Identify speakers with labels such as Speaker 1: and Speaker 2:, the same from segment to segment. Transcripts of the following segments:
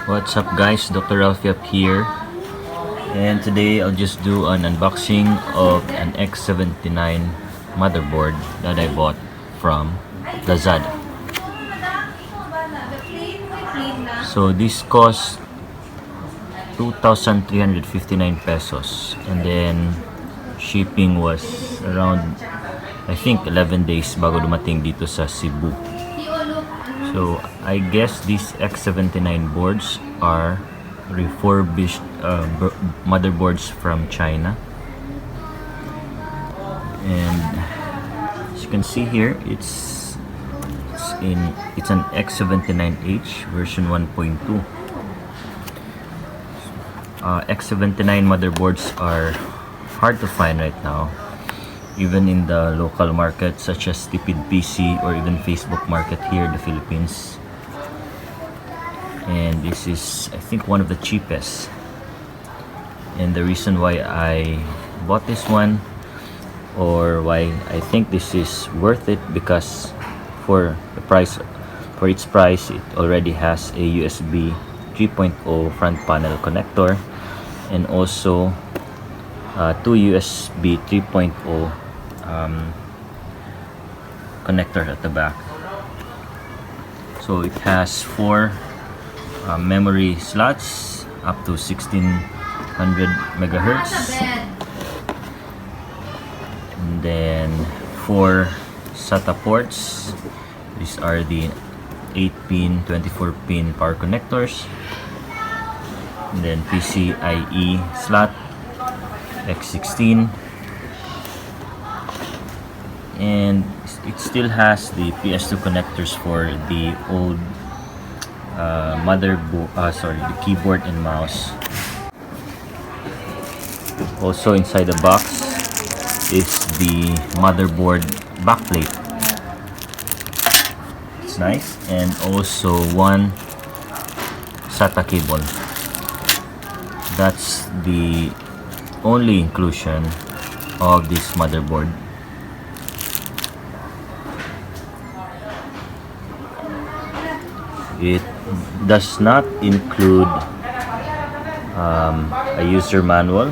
Speaker 1: What's up guys, Dr. Ralphie up here, and today I'll just do an unboxing of an X79 motherboard that I bought from Lazada. So this cost 2,359 pesos, and then shipping was around, I think, 11 days bago dumating dito sa Cebu. So I guess these X79 boards are refurbished motherboards from China, and as you can see here, it's an X79H version 1.2. X79 motherboards are hard to find right now, even in the local market such as Tipid PC or even Facebook market here in the Philippines. And this is, I think, one of the cheapest. And the reason why I bought this one, or why I think this is worth it, because for its price, it already has a USB 3.0 front panel connector, and also two USB 3.0 connector at the back. So it has four memory slots up to 1600 megahertz, and then four SATA ports. These are the 8-pin, 24-pin power connectors, and then PCIe slot X16, and it still has the PS2 connectors for the old the keyboard and mouse. Also inside the box is the motherboard backplate. It's nice, and also one SATA cable. That's the only inclusion of this motherboard. It does not include a user manual,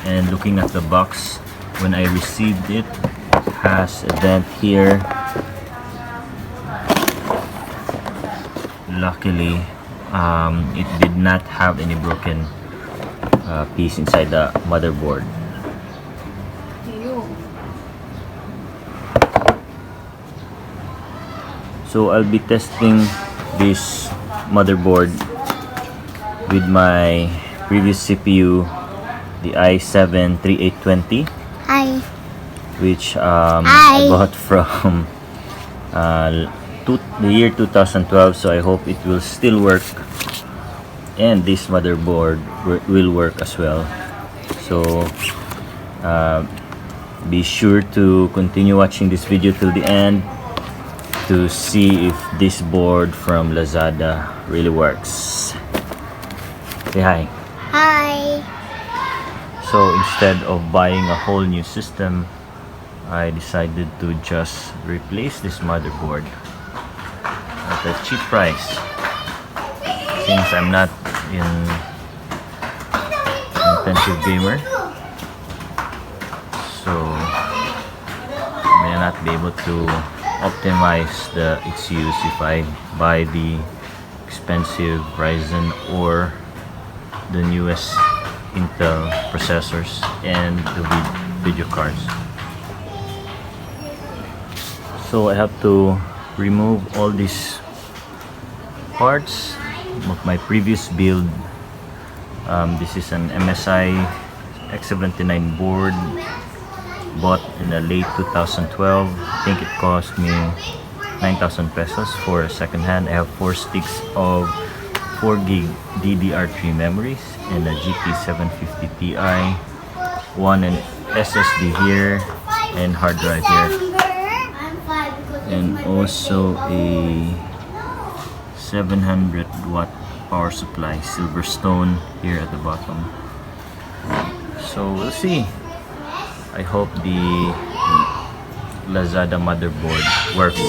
Speaker 1: and looking at the box when I received it, it has a dent here. Luckily, it did not have any broken piece inside the motherboard. So I'll be testing this motherboard with my previous CPU, the i7-3820, which I bought from the year 2012, so I hope it will still work, and this motherboard will work as well. So be sure to continue watching this video till the end to see if this board from Lazada really works. Say hi.
Speaker 2: Hi.
Speaker 1: So instead of buying a whole new system, I decided to just replace this motherboard at a cheap price, since I'm not an intensive gamer, so I may not be able to optimize its use if I buy the expensive Ryzen or the newest Intel processors and the video cards. So I have to remove all these parts of my previous build. This is an MSI X79 board, bought in the late 2012. I think it cost me 9,000 pesos for a second hand. I have 4 sticks of 4 gig DDR3 memories and a GT 750 Ti, one an SSD here and hard drive here, and also a 700 watt power supply Silverstone here at the bottom. So we'll see. I hope the Lazada motherboard works.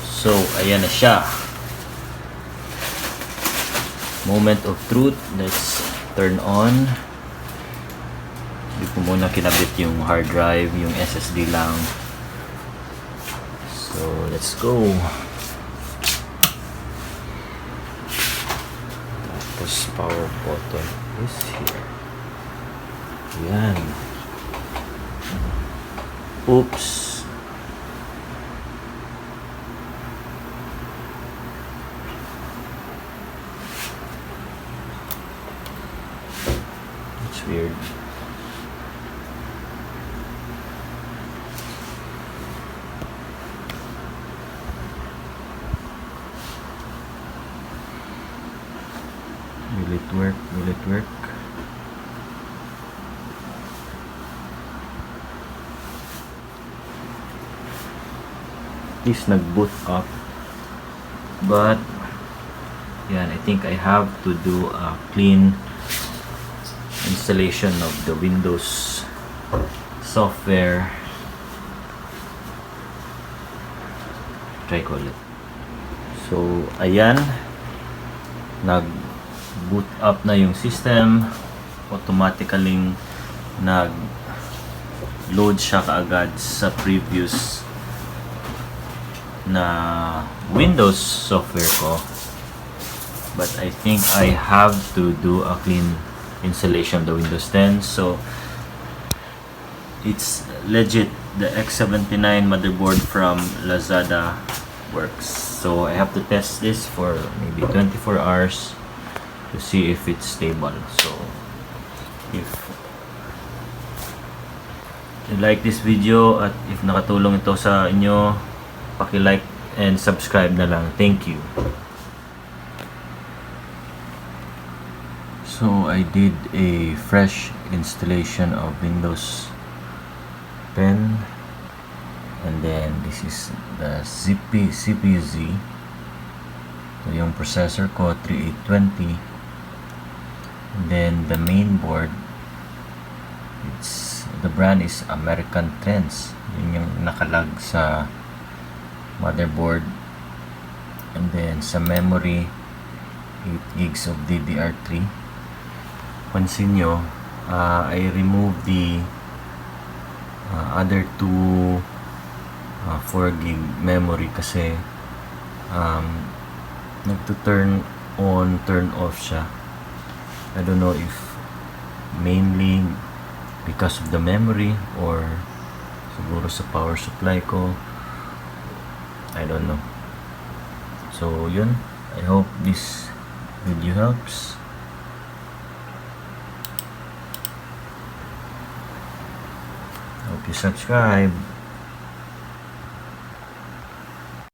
Speaker 1: So, ayan na siya. Moment of truth. Let's turn on. Hindi ko muna kinabit yung hard drive, yung SSD lang. So, let's go. Tapos, power button is here. Ayan. Oops. It's weird. Will it work? Will it work? At least nag-boot up. But yan, I think I have to do a clean installation of the Windows software. Try ko ulit. So, ayan. Nag-boot up na yung system. Automatically nag-load siya kaagad sa previous na Windows software ko. But I think I have to do a clean installation of the Windows 10. So it's legit. The X79 motherboard from Lazada works. So I have to test this for maybe 24 hours to see if it's stable. So if you like this video at if nakatulong ito sa inyo, paki-like and subscribe na lang. Thank you. So I did a fresh installation of Windows 10, and then this is the CPU-Z. So yung processor ko 3820, and then the main board, the brand is American Trends. Yun yung nakalag sa motherboard. And then sa memory, 8 gigs of DDR3. Pansin nyo, I removed the other two 4 gig memory kasi nagto-turn on, turn off siya. I don't know if mainly because of the memory or siguro sa power supply ko. I don't know. So yun, I hope this video helps. Hope you subscribe.